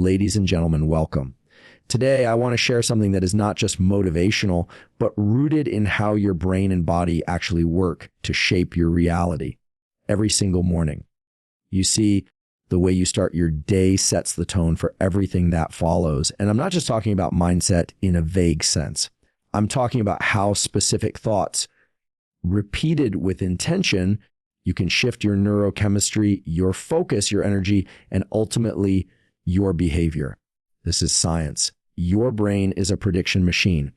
Ladies and gentlemen, welcome. Today, I want to share something that is not just motivational, but rooted in how your brain and body actually work to shape your reality every single morning. You see, the way you start your day sets the tone for everything that follows. And I'm not just talking about mindset in a vague sense. I'm talking about how specific thoughts, repeated with intention, you can shift your neurochemistry, your focus, your energy, and ultimately your behavior. This is science. Your brain is a prediction machine.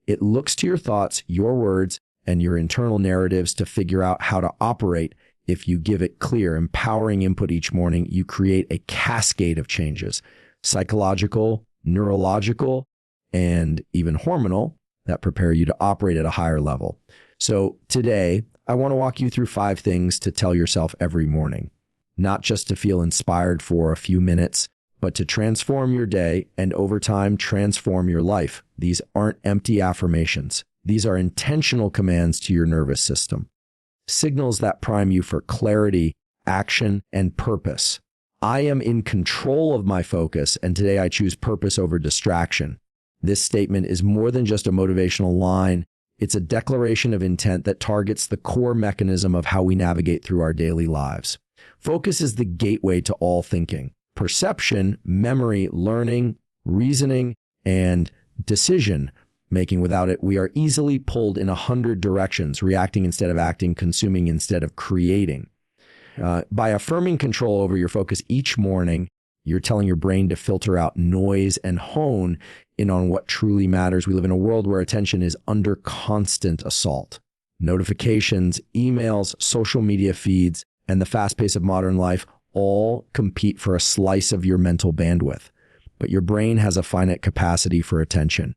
It looks to your thoughts, your words, and your internal narratives to figure out how to operate. If you give it clear, empowering input each morning, you create a cascade of changes, psychological, neurological, and even hormonal, that prepare you to operate at a higher level. So today, I want to walk you through 5 things to tell yourself every morning, not just to feel inspired for a few minutes, but to transform your day and over time transform your life. These aren't empty affirmations. These are intentional commands to your nervous system. Signals that prime you for clarity, action, and purpose. I am in control of my focus, and today I choose purpose over distraction. This statement is more than just a motivational line. It's a declaration of intent that targets the core mechanism of how we navigate through our daily lives. Focus is the gateway to all thinking. Perception, memory, learning, reasoning, and decision making. Without it, we are easily pulled in 100 directions, reacting instead of acting, consuming instead of creating. By affirming control over your focus each morning, you're telling your brain to filter out noise and hone in on what truly matters. We live in a world where attention is under constant assault. Notifications, emails, social media feeds, and the fast pace of modern life all compete for a slice of your mental bandwidth. But your brain has a finite capacity for attention.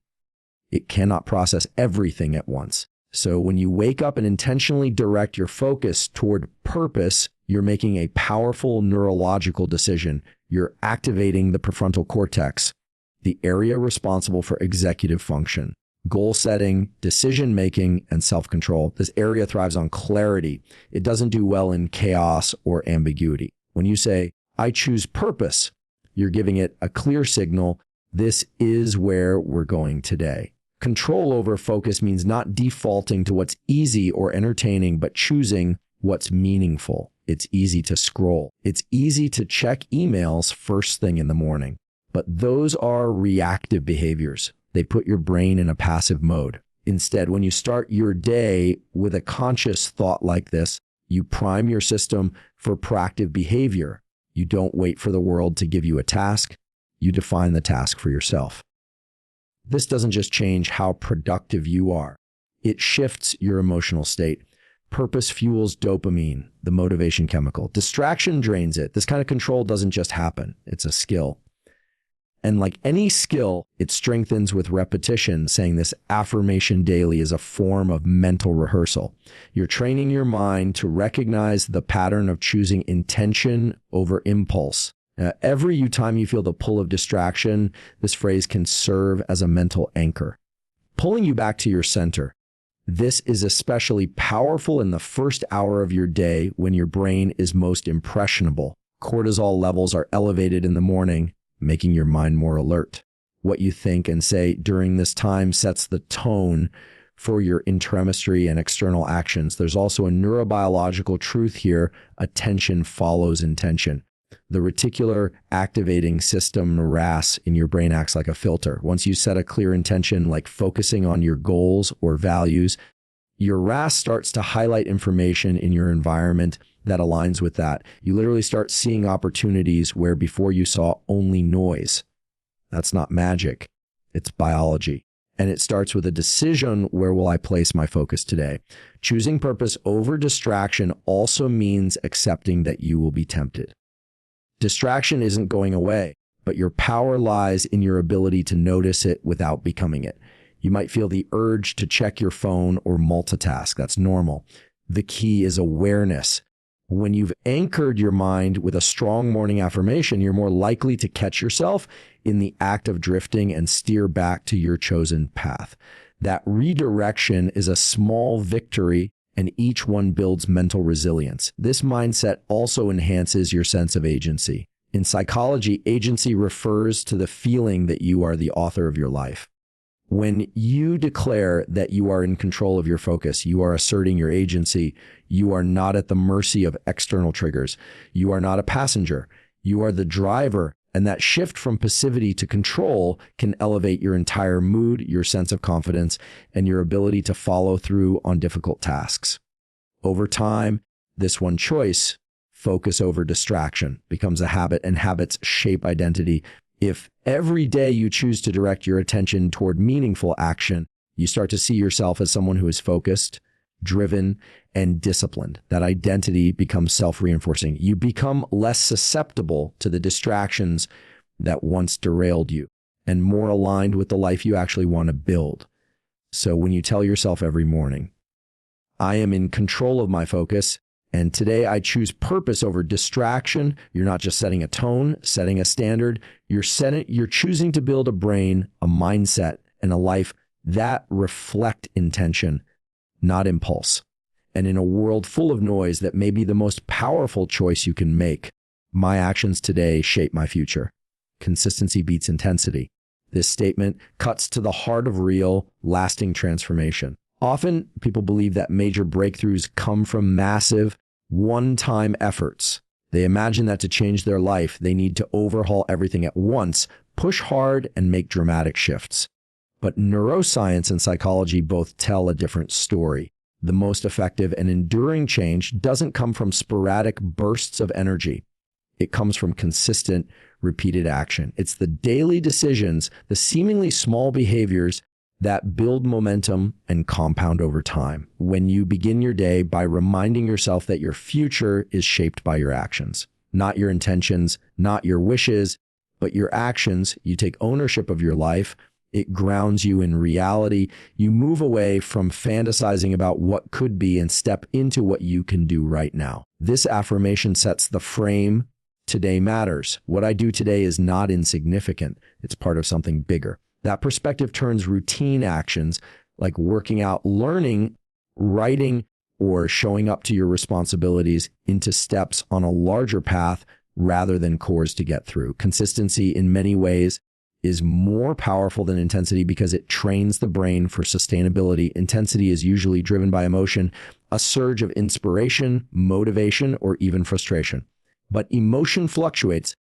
It cannot process everything at once. So when you wake up and intentionally direct your focus toward purpose, you're making a powerful neurological decision. You're activating the prefrontal cortex, the area responsible for executive function, goal setting, decision making, and self-control. This area thrives on clarity. It doesn't do well in chaos or ambiguity. When you say, I choose purpose, you're giving it a clear signal. This is where we're going today. Control over focus means not defaulting to what's easy or entertaining, but choosing what's meaningful. It's easy to scroll. It's easy to check emails first thing in the morning. But those are reactive behaviors. They put your brain in a passive mode. Instead, when you start your day with a conscious thought like this, you prime your system for proactive behavior. You don't wait for the world to give you a task. You define the task for yourself. This doesn't just change how productive you are. It shifts your emotional state. Purpose fuels dopamine, the motivation chemical. Distraction drains it. This kind of control doesn't just happen. It's a skill. And like any skill, it strengthens with repetition. Saying this affirmation daily is a form of mental rehearsal. You're training your mind to recognize the pattern of choosing intention over impulse. Every time you feel the pull of distraction, this phrase can serve as a mental anchor, pulling you back to your center. This is especially powerful in the first hour of your day when your brain is most impressionable. Cortisol levels are elevated in the morning, making your mind more alert. What you think and say during this time sets the tone for your intrachemistry and external actions. There's also a neurobiological truth here. Attention follows intention. The reticular activating system, RAS, in your brain acts like a filter. Once you set a clear intention, like focusing on your goals or values, your RAS starts to highlight information in your environment that aligns with that. You literally start seeing opportunities where before you saw only noise. That's not magic. It's biology. And it starts with a decision: where will I place my focus today? Choosing purpose over distraction also means accepting that you will be tempted. Distraction isn't going away, but your power lies in your ability to notice it without becoming it. You might feel the urge to check your phone or multitask. That's normal. The key is awareness. When you've anchored your mind with a strong morning affirmation, you're more likely to catch yourself in the act of drifting and steer back to your chosen path. That redirection is a small victory, and each one builds mental resilience. This mindset also enhances your sense of agency. In psychology, agency refers to the feeling that you are the author of your life. When you declare that you are in control of your focus, you are asserting your agency. You are not at the mercy of external triggers. You are not a passenger. You are the driver. And that shift from passivity to control can elevate your entire mood, your sense of confidence, and your ability to follow through on difficult tasks. Over time, this one choice, focus over distraction, becomes a habit, and habits shape identity. If every day you choose to direct your attention toward meaningful action, you start to see yourself as someone who is focused, driven, and disciplined. That identity becomes self-reinforcing. You become less susceptible to the distractions that once derailed you and more aligned with the life you actually want to build. So when you tell yourself every morning, I am in control of my focus, and today I choose purpose over distraction, you're not just setting a tone, setting a standard, you're choosing to build a brain, a mindset, and a life that reflect intention, not impulse. And in a world full of noise, that may be the most powerful choice you can make. My actions today shape my future. Consistency beats intensity. This statement cuts to the heart of real, lasting transformation. Often, people believe that major breakthroughs come from massive, one-time efforts. They imagine that to change their life, they need to overhaul everything at once, push hard, and make dramatic shifts. But neuroscience and psychology both tell a different story. The most effective and enduring change doesn't come from sporadic bursts of energy. It comes from consistent, repeated action. It's the daily decisions, the seemingly small behaviors that build momentum and compound over time. When you begin your day by reminding yourself that your future is shaped by your actions, not your intentions, not your wishes, but your actions. You take ownership of your life. It grounds you in reality. You move away from fantasizing about what could be and step into what you can do right now. This affirmation sets the frame. Today matters. What I do today is not insignificant. It's part of something bigger. That perspective turns routine actions like working out, learning, writing, or showing up to your responsibilities into steps on a larger path rather than chores to get through. Consistency in many ways is more powerful than intensity because it trains the brain for sustainability. Intensity is usually driven by emotion, a surge of inspiration, motivation, or even frustration. But emotion fluctuates.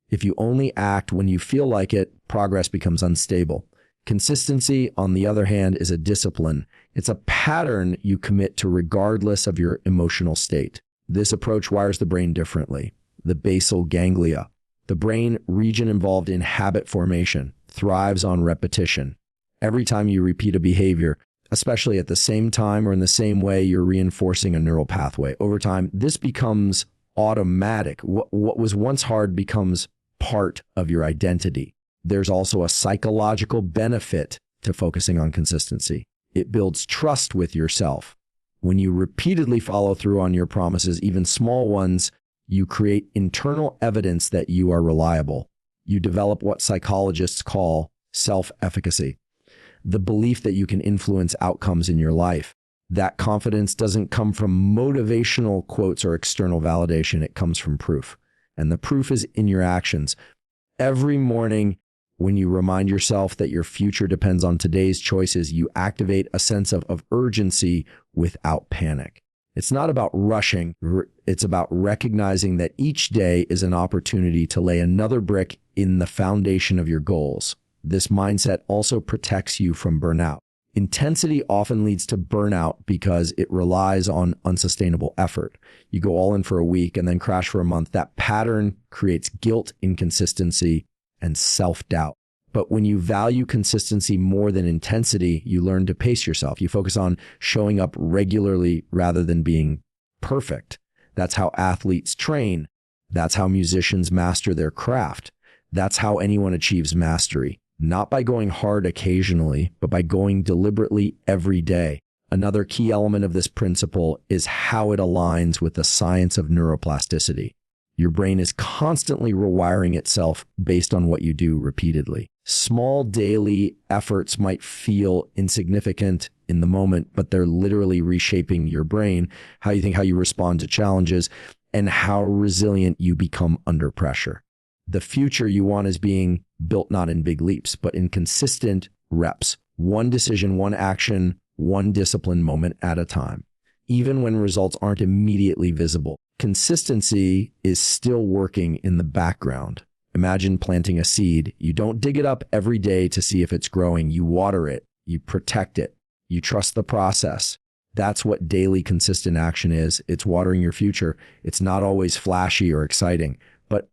If you only act when you feel like it, progress becomes unstable. Consistency, on the other hand, is a discipline. It's a pattern you commit to regardless of your emotional state. This approach wires the brain differently. The basal ganglia, the brain region involved in habit formation, thrives on repetition. Every time you repeat a behavior, especially at the same time or in the same way, you're reinforcing a neural pathway. Over time, this becomes automatic. What was once hard becomes part of your identity. There's also a psychological benefit to focusing on consistency. It builds trust with yourself. When you repeatedly follow through on your promises, even small ones, you create internal evidence that you are reliable. You develop what psychologists call self-efficacy, the belief that you can influence outcomes in your life. That confidence doesn't come from motivational quotes or external validation. It comes from proof. And the proof is in your actions. Every morning, when you remind yourself that your future depends on today's choices, you activate a sense of urgency without panic. It's not about rushing. It's about recognizing that each day is an opportunity to lay another brick in the foundation of your goals. This mindset also protects you from burnout. Intensity often leads to burnout because it relies on unsustainable effort. You go all in for a week and then crash for a month. That pattern creates guilt, inconsistency, and self-doubt. But when you value consistency more than intensity, you learn to pace yourself. You focus on showing up regularly rather than being perfect. That's how athletes train. That's how musicians master their craft. That's how anyone achieves mastery. Not by going hard occasionally, but by going deliberately every day. Another key element of this principle is how it aligns with the science of neuroplasticity. Your brain is constantly rewiring itself based on what you do repeatedly. Small daily efforts might feel insignificant in the moment, but they're literally reshaping your brain, how you think, how you respond to challenges, and how resilient you become under pressure. The future you want is being built not in big leaps, but in consistent reps. One decision, one action, one discipline moment at a time. Even when results aren't immediately visible, consistency is still working in the background. Imagine planting a seed. You don't dig it up every day to see if it's growing. You water it. You protect it. You trust the process. That's what daily consistent action is. It's watering your future. It's not always flashy or exciting, but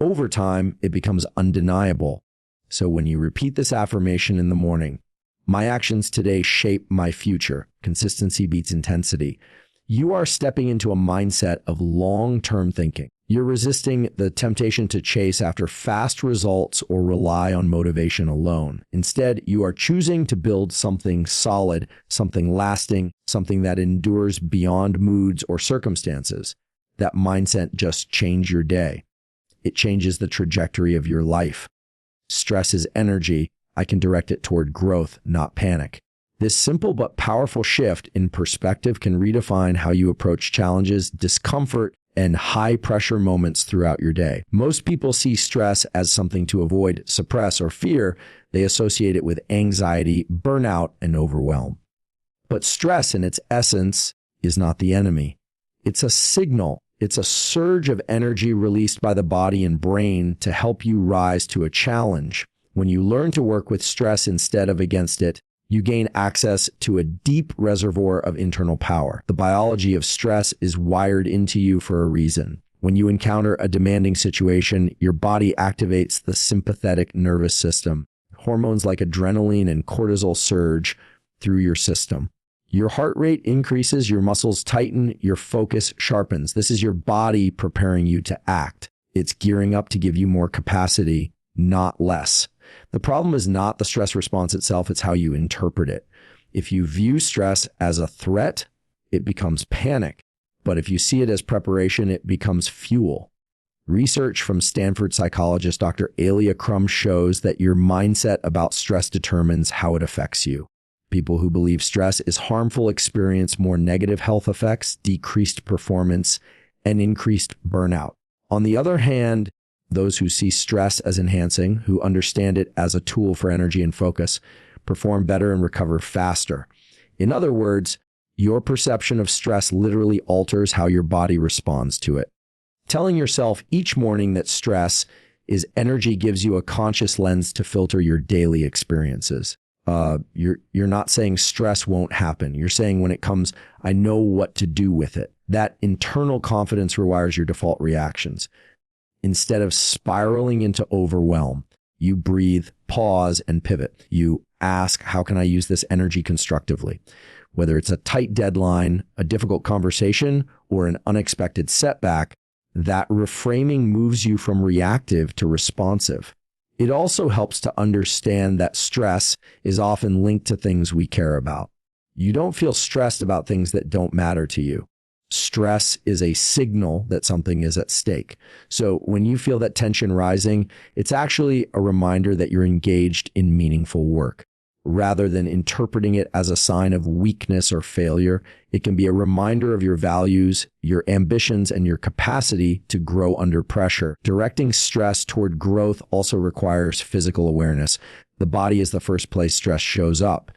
over time, it becomes undeniable. So when you repeat this affirmation in the morning, my actions today shape my future. Consistency beats intensity. You are stepping into a mindset of long-term thinking. You're resisting the temptation to chase after fast results or rely on motivation alone. Instead, you are choosing to build something solid, something lasting, something that endures beyond moods or circumstances. That mindset just changes your day. It changes the trajectory of your life. Stress is energy. I can direct it toward growth, not panic. This simple but powerful shift in perspective can redefine how you approach challenges, discomfort, and high-pressure moments throughout your day. Most people see stress as something to avoid, suppress, or fear. They associate it with anxiety, burnout, and overwhelm. But stress, in its essence, is not the enemy. It's a signal. It's a surge of energy released by the body and brain to help you rise to a challenge. When you learn to work with stress instead of against it, you gain access to a deep reservoir of internal power. The biology of stress is wired into you for a reason. When you encounter a demanding situation, your body activates the sympathetic nervous system. Hormones like adrenaline and cortisol surge through your system. Your heart rate increases, your muscles tighten, your focus sharpens. This is your body preparing you to act. It's gearing up to give you more capacity, not less. The problem is not the stress response itself, it's how you interpret it. If you view stress as a threat, it becomes panic. But if you see it as preparation, it becomes fuel. Research from Stanford psychologist Dr. Alia Crum shows that your mindset about stress determines how it affects you. People who believe stress is harmful experience more negative health effects, decreased performance, and increased burnout. On the other hand, those who see stress as enhancing, who understand it as a tool for energy and focus, perform better and recover faster. In other words, your perception of stress literally alters how your body responds to it. Telling yourself each morning that stress is energy gives you a conscious lens to filter your daily experiences. You're not saying stress won't happen. You're saying when it comes, I know what to do with it. That internal confidence rewires your default reactions. Instead of spiraling into overwhelm, you breathe, pause, and pivot. You ask, how can I use this energy constructively? Whether it's a tight deadline, a difficult conversation, or an unexpected setback, that reframing moves you from reactive to responsive. It also helps to understand that stress is often linked to things we care about. You don't feel stressed about things that don't matter to you. Stress is a signal that something is at stake. So when you feel that tension rising, it's actually a reminder that you're engaged in meaningful work. Rather than interpreting it as a sign of weakness or failure, it can be a reminder of your values, your ambitions, and your capacity to grow under pressure. Directing stress toward growth also requires physical awareness. The body is the first place stress shows up.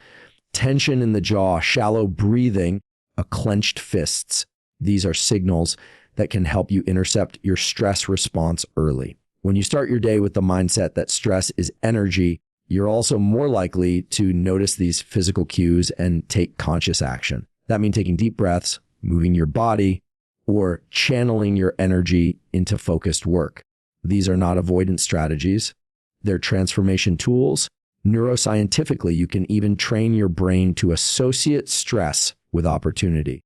Tension in the jaw, shallow breathing, clenched fists. These are signals that can help you intercept your stress response early. When you start your day with the mindset that stress is energy, you're also more likely to notice these physical cues and take conscious action. That means taking deep breaths, moving your body, or channeling your energy into focused work. These are not avoidance strategies. They're transformation tools. Neuroscientifically, you can even train your brain to associate stress with opportunity.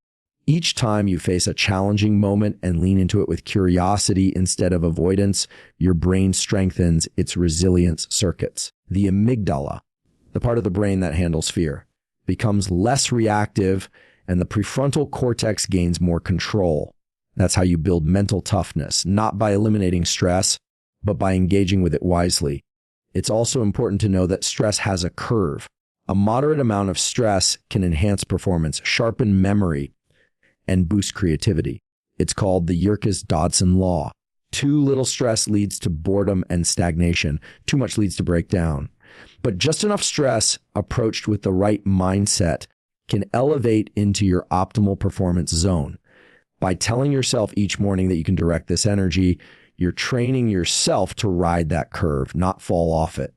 Each time you face a challenging moment and lean into it with curiosity instead of avoidance, your brain strengthens its resilience circuits. The amygdala, the part of the brain that handles fear, becomes less reactive and the prefrontal cortex gains more control. That's how you build mental toughness, not by eliminating stress, but by engaging with it wisely. It's also important to know that stress has a curve. A moderate amount of stress can enhance performance, sharpen memory, and boost creativity. It's called the Yerkes-Dodson law. Too little stress leads to boredom and stagnation. Too much leads to breakdown. But just enough stress approached with the right mindset can elevate into your optimal performance zone. By telling yourself each morning that you can direct this energy, you're training yourself to ride that curve, not fall off it.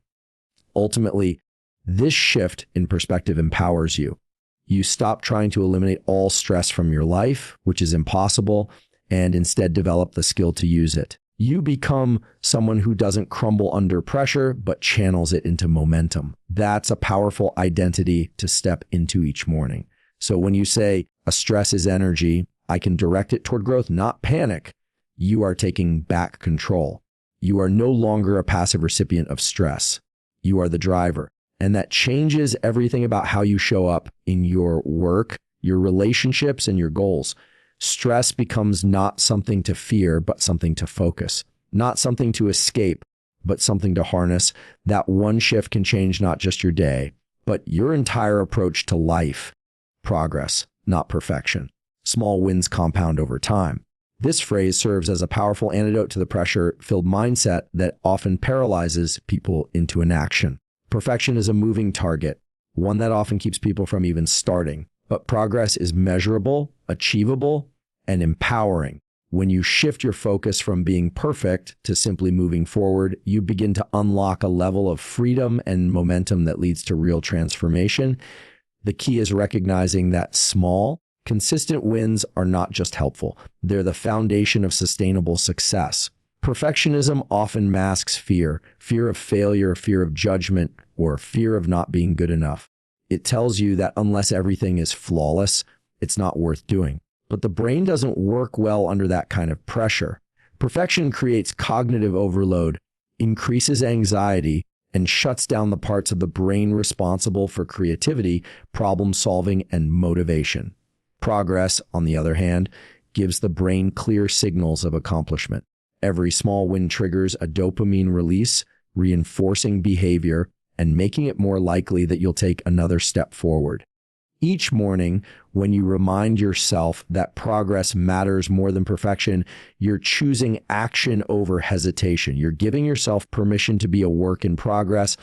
Ultimately, this shift in perspective empowers you. You stop trying to eliminate all stress from your life, which is impossible, and instead develop the skill to use it. You become someone who doesn't crumble under pressure, but channels it into momentum. That's a powerful identity to step into each morning. So when you say a stress is energy, I can direct it toward growth, not panic, you are taking back control. You are no longer a passive recipient of stress. You are the driver. And that changes everything about how you show up in your work, your relationships, and your goals. Stress becomes not something to fear, but something to focus. Not something to escape, but something to harness. That one shift can change not just your day, but your entire approach to life. Progress, not perfection. Small wins compound over time. This phrase serves as a powerful antidote to the pressure-filled mindset that often paralyzes people into inaction. Perfection is a moving target, one that often keeps people from even starting. But progress is measurable, achievable, and empowering. When you shift your focus from being perfect to simply moving forward, you begin to unlock a level of freedom and momentum that leads to real transformation. The key is recognizing that small, consistent wins are not just helpful. They're the foundation of sustainable success. Perfectionism often masks fear of failure, fear of judgment, or fear of not being good enough. It tells you that unless everything is flawless, it's not worth doing. But the brain doesn't work well under that kind of pressure. Perfection creates cognitive overload, increases anxiety, and shuts down the parts of the brain responsible for creativity, problem solving, and motivation. Progress, on the other hand, gives the brain clear signals of accomplishment. Every small win triggers a dopamine release, reinforcing behavior and making it more likely that you'll take another step forward. Each morning, when you remind yourself that progress matters more than perfection, you're choosing action over hesitation. You're giving yourself permission to be a work in progress,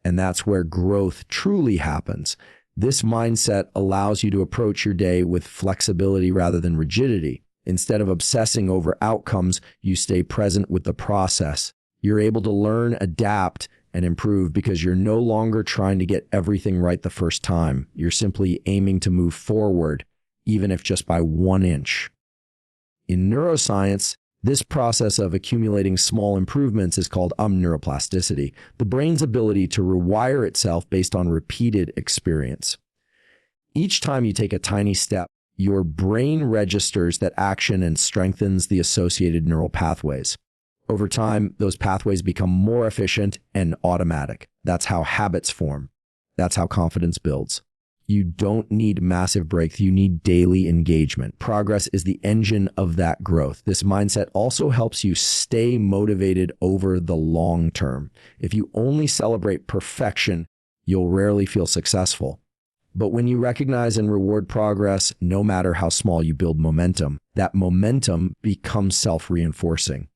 and that's where growth truly happens. This mindset allows you to approach your day with flexibility rather than rigidity. Instead of obsessing over outcomes, you stay present with the process. You're able to learn, adapt, and improve because you're no longer trying to get everything right the first time. You're simply aiming to move forward, even if just by 1 inch. In neuroscience, this process of accumulating small improvements is called neuroplasticity, the brain's ability to rewire itself based on repeated experience. Each time you take a tiny step, your brain registers that action and strengthens the associated neural pathways. Over time, those pathways become more efficient and automatic. That's how habits form. That's how confidence builds. You don't need massive breakthrough. You need daily engagement. Progress is the engine of that growth. This mindset also helps you stay motivated over the long term. If you only celebrate perfection, you'll rarely feel successful. But when you recognize and reward progress, no matter how small, you build momentum. That momentum becomes self-reinforcing.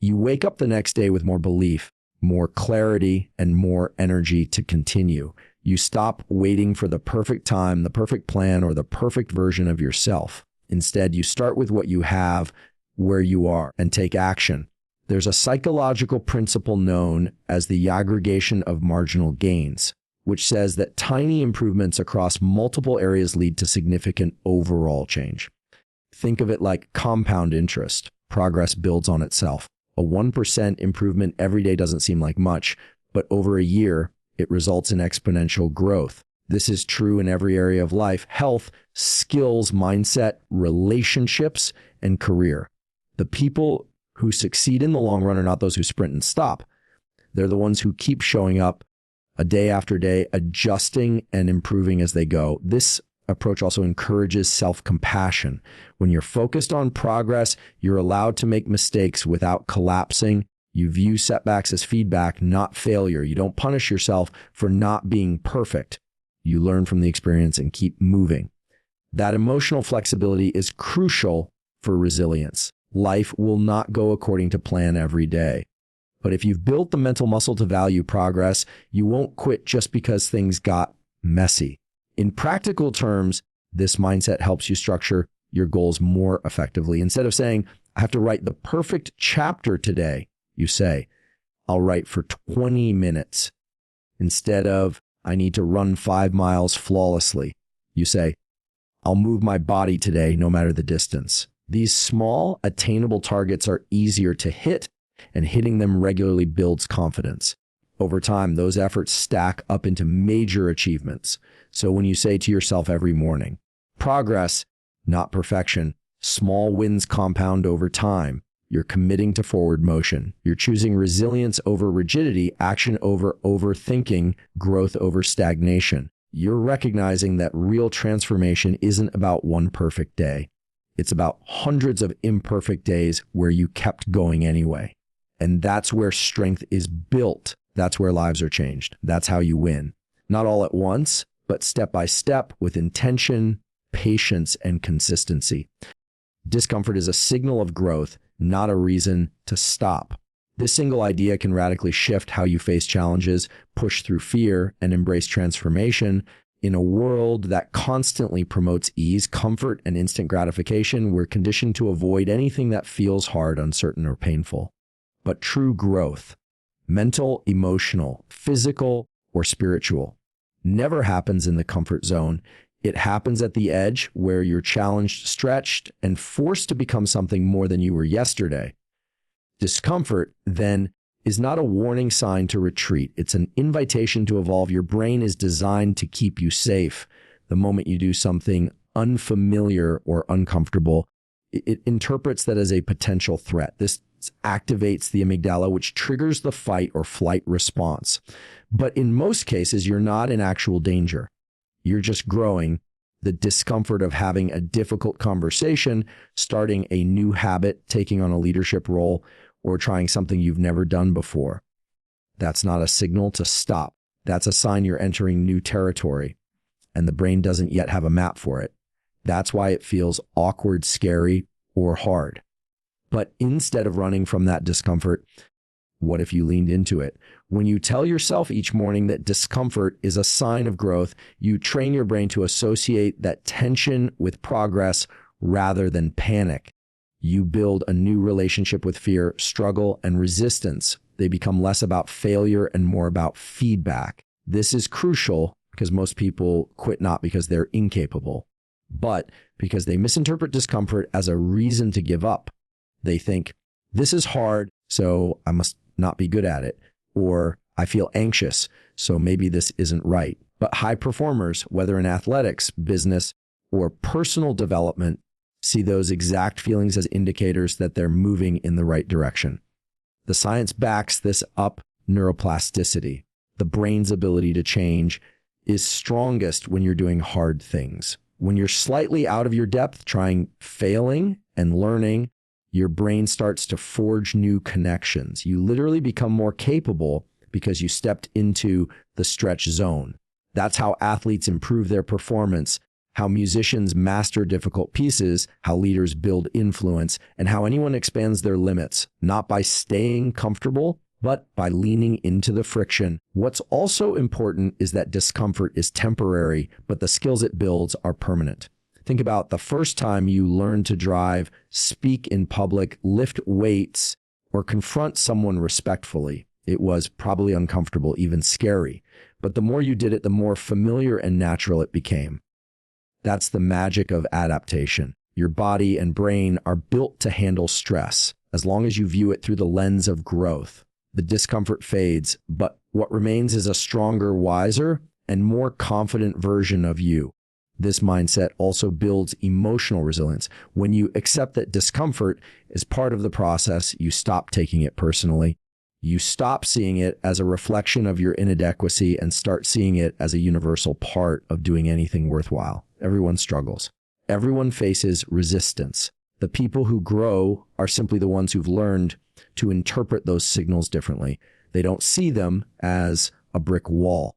You wake up the next day with more belief, more clarity, and more energy to continue. You stop waiting for the perfect time, the perfect plan, or the perfect version of yourself. Instead, you start with what you have, where you are, and take action. There's a psychological principle known as the aggregation of marginal gains, which says that tiny improvements across multiple areas lead to significant overall change. Think of it like compound interest. Progress builds on itself. A 1% improvement every day doesn't seem like much, but over a year, it results in exponential growth. This is true in every area of life: health, skills, mindset, relationships, and career. The people who succeed in the long run are not those who sprint and stop. They're the ones who keep showing up a day after day, adjusting and improving as they go. This approach also encourages self-compassion. When you're focused on progress, you're allowed to make mistakes without collapsing. You view setbacks as feedback, not failure. You don't punish yourself for not being perfect. You learn from the experience and keep moving. That emotional flexibility is crucial for resilience. Life will not go according to plan every day. But if you've built the mental muscle to value progress, you won't quit just because things got messy. In practical terms, this mindset helps you structure your goals more effectively. Instead of saying, I have to write the perfect chapter today, you say, I'll write for 20 minutes. Instead of, I need to run 5 miles flawlessly, you say, I'll move my body today no matter the distance. These small, attainable targets are easier to hit, and hitting them regularly builds confidence. Over time, those efforts stack up into major achievements. So when you say to yourself every morning, progress, not perfection, small wins compound over time, you're committing to forward motion. You're choosing resilience over rigidity, action over overthinking, growth over stagnation. You're recognizing that real transformation isn't about one perfect day. It's about hundreds of imperfect days where you kept going anyway. And that's where strength is built. That's where lives are changed. That's how you win. Not all at once, but step by step with intention, patience, and consistency. Discomfort is a signal of growth, not a reason to stop. This single idea can radically shift how you face challenges, push through fear, and embrace transformation. In a world that constantly promotes ease, comfort, and instant gratification, we're conditioned to avoid anything that feels hard, uncertain, or painful. But true growth, mental, emotional, physical, or spiritual, never happens in the comfort zone. It happens at the edge where you're challenged, stretched, and forced to become something more than you were yesterday. Discomfort, then, is not a warning sign to retreat. It's an invitation to evolve. Your brain is designed to keep you safe. The moment you do something unfamiliar or uncomfortable, it interprets that as a potential threat. This activates the amygdala, which triggers the fight or flight response. But in most cases, you're not in actual danger. You're just growing. The discomfort of having a difficult conversation, starting a new habit, taking on a leadership role, or trying something you've never done before. That's not a signal to stop. That's a sign you're entering new territory, and the brain doesn't yet have a map for it. That's why it feels awkward, scary, or hard. But instead of running from that discomfort, what if you leaned into it? When you tell yourself each morning that discomfort is a sign of growth, you train your brain to associate that tension with progress rather than panic. You build a new relationship with fear, struggle, and resistance. They become less about failure and more about feedback. This is crucial because most people quit not because they're incapable, but because they misinterpret discomfort as a reason to give up. They think, this is hard, so I must not be good at it. Or I feel anxious, so maybe this isn't right. But high performers, whether in athletics, business, or personal development, see those exact feelings as indicators that they're moving in the right direction. The science backs this up. Neuroplasticity, the brain's ability to change, is strongest when you're doing hard things. When you're slightly out of your depth, failing and learning, your brain starts to forge new connections. You literally become more capable because you stepped into the stretch zone. That's how athletes improve their performance, how musicians master difficult pieces, how leaders build influence, and how anyone expands their limits, not by staying comfortable, but by leaning into the friction. What's also important is that discomfort is temporary, but the skills it builds are permanent. Think about the first time you learned to drive, speak in public, lift weights, or confront someone respectfully. It was probably uncomfortable, even scary. But the more you did it, the more familiar and natural it became. That's the magic of adaptation. Your body and brain are built to handle stress, as long as you view it through the lens of growth. The discomfort fades, but what remains is a stronger, wiser, and more confident version of you. This mindset also builds emotional resilience. When you accept that discomfort is part of the process, you stop taking it personally. You stop seeing it as a reflection of your inadequacy and start seeing it as a universal part of doing anything worthwhile. Everyone struggles. Everyone faces resistance. The people who grow are simply the ones who've learned to interpret those signals differently. They don't see them as a brick wall.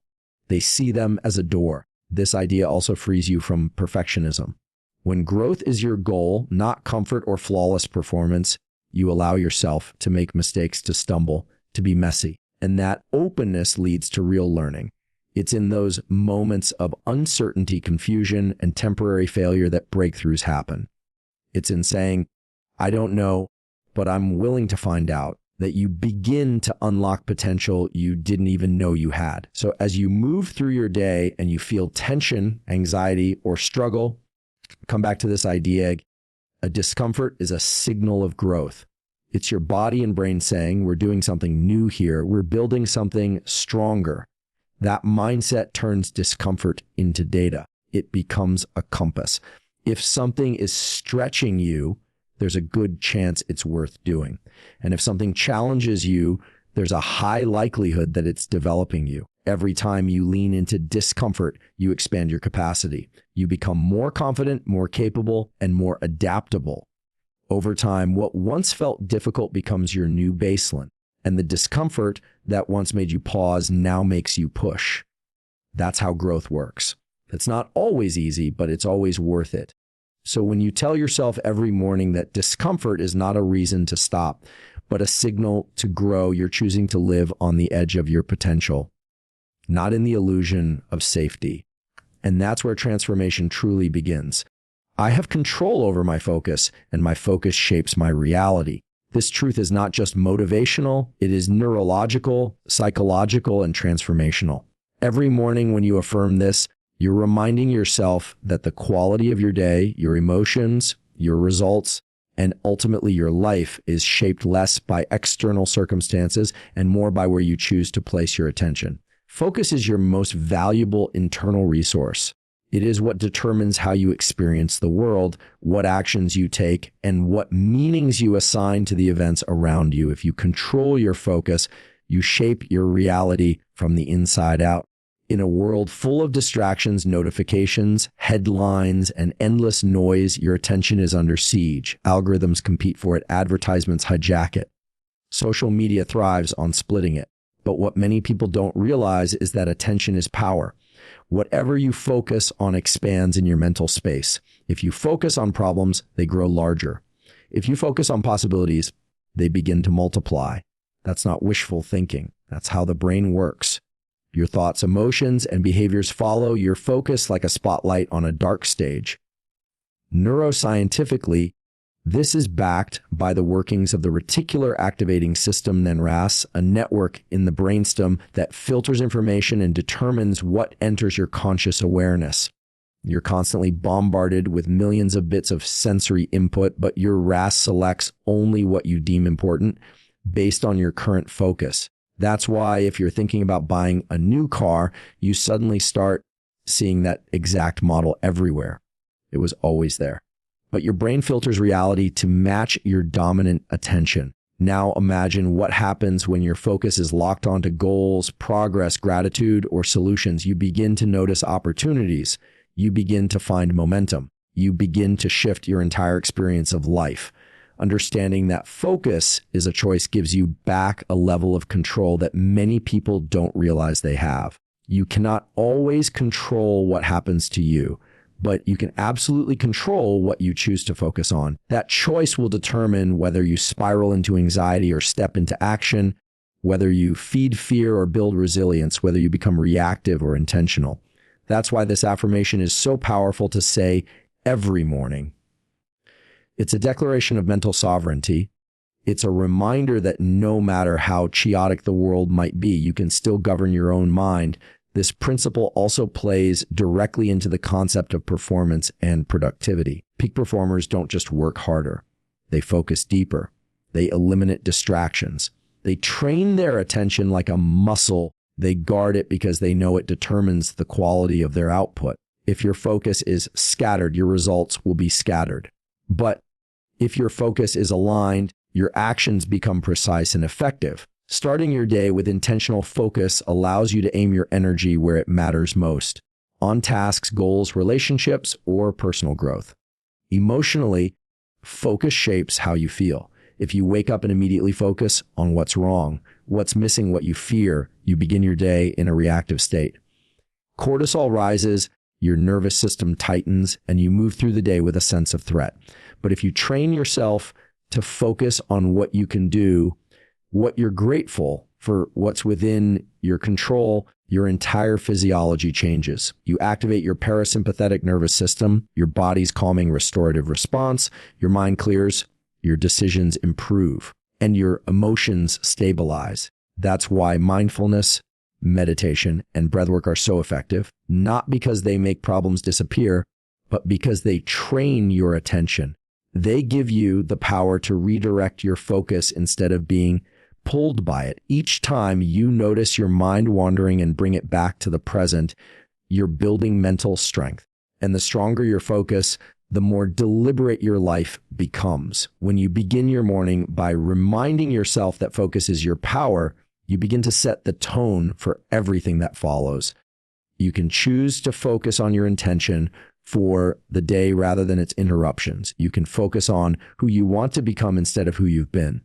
They see them as a door. This idea also frees you from perfectionism. When growth is your goal, not comfort or flawless performance, you allow yourself to make mistakes, to stumble, to be messy. And that openness leads to real learning. It's in those moments of uncertainty, confusion, and temporary failure that breakthroughs happen. It's in saying, I don't know, but I'm willing to find out, that you begin to unlock potential you didn't even know you had. So as you move through your day and you feel tension, anxiety, or struggle, come back to this idea. A discomfort is a signal of growth. It's your body and brain saying, we're doing something new here. We're building something stronger. That mindset turns discomfort into data. It becomes a compass. If something is stretching you, there's a good chance it's worth doing. And if something challenges you, there's a high likelihood that it's developing you. Every time you lean into discomfort, you expand your capacity. You become more confident, more capable, and more adaptable. Over time, what once felt difficult becomes your new baseline. And the discomfort that once made you pause now makes you push. That's how growth works. It's not always easy, but it's always worth it. So when you tell yourself every morning that discomfort is not a reason to stop, but a signal to grow, you're choosing to live on the edge of your potential, not in the illusion of safety. And that's where transformation truly begins. I have control over my focus, and my focus shapes my reality. This truth is not just motivational, it is neurological, psychological, and transformational. Every morning when you affirm this, you're reminding yourself that the quality of your day, your emotions, your results, and ultimately your life is shaped less by external circumstances and more by where you choose to place your attention. Focus is your most valuable internal resource. It is what determines how you experience the world, what actions you take, and what meanings you assign to the events around you. If you control your focus, you shape your reality from the inside out. In a world full of distractions, notifications, headlines, and endless noise, your attention is under siege. Algorithms compete for it. Advertisements hijack it. Social media thrives on splitting it. But what many people don't realize is that attention is power. Whatever you focus on expands in your mental space. If you focus on problems, they grow larger. If you focus on possibilities, they begin to multiply. That's not wishful thinking. That's how the brain works. Your thoughts, emotions, and behaviors follow your focus like a spotlight on a dark stage. Neuroscientifically, this is backed by the workings of the reticular activating system, NRAS, a network in the brainstem that filters information and determines what enters your conscious awareness. You're constantly bombarded with millions of bits of sensory input, but your RAS selects only what you deem important based on your current focus. That's why if you're thinking about buying a new car, you suddenly start seeing that exact model everywhere. It was always there. But your brain filters reality to match your dominant attention. Now imagine what happens when your focus is locked onto goals, progress, gratitude, or solutions. You begin to notice opportunities. You begin to find momentum. You begin to shift your entire experience of life. Understanding that focus is a choice gives you back a level of control that many people don't realize they have. You cannot always control what happens to you, but you can absolutely control what you choose to focus on. That choice will determine whether you spiral into anxiety or step into action, whether you feed fear or build resilience, whether you become reactive or intentional. That's why this affirmation is so powerful to say every morning. It's a declaration of mental sovereignty. It's a reminder that no matter how chaotic the world might be, you can still govern your own mind. This principle also plays directly into the concept of performance and productivity. Peak performers don't just work harder. They focus deeper. They eliminate distractions. They train their attention like a muscle. They guard it because they know it determines the quality of their output. If your focus is scattered, your results will be scattered. But if your focus is aligned, your actions become precise and effective. Starting your day with intentional focus allows you to aim your energy where it matters most, on tasks, goals, relationships, or personal growth. Emotionally, focus shapes how you feel. If you wake up and immediately focus on what's wrong, what's missing, what you fear, you begin your day in a reactive state. Cortisol rises, your nervous system tightens, and you move through the day with a sense of threat. But if you train yourself to focus on what you can do, what you're grateful for, what's within your control, your entire physiology changes. You activate your parasympathetic nervous system, your body's calming restorative response, your mind clears, your decisions improve, and your emotions stabilize. That's why mindfulness, meditation, and breathwork are so effective, not because they make problems disappear, but because they train your attention. They give you the power to redirect your focus instead of being pulled by it. Each time you notice your mind wandering and bring it back to the present, you're building mental strength. And the stronger your focus, the more deliberate your life becomes. When you begin your morning by reminding yourself that focus is your power, you begin to set the tone for everything that follows. You can choose to focus on your intention for the day rather than its interruptions. You can focus on who you want to become instead of who you've been.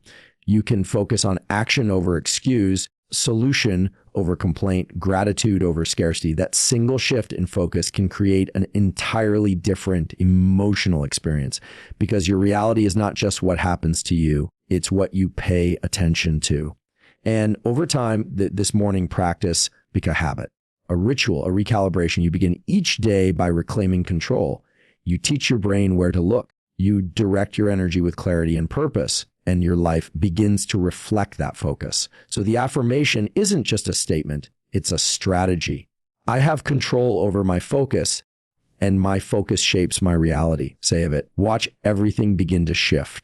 You can focus on action over excuse, solution over complaint, gratitude over scarcity. That single shift in focus can create an entirely different emotional experience, because your reality is not just what happens to you, it's what you pay attention to. And over time, this morning practice becomes a habit, a ritual, a recalibration. You begin each day by reclaiming control. You teach your brain where to look. You direct your energy with clarity and purpose, and your life begins to reflect that focus. So the affirmation isn't just a statement, it's a strategy. I have control over my focus, and my focus shapes my reality. Say of it, watch everything begin to shift.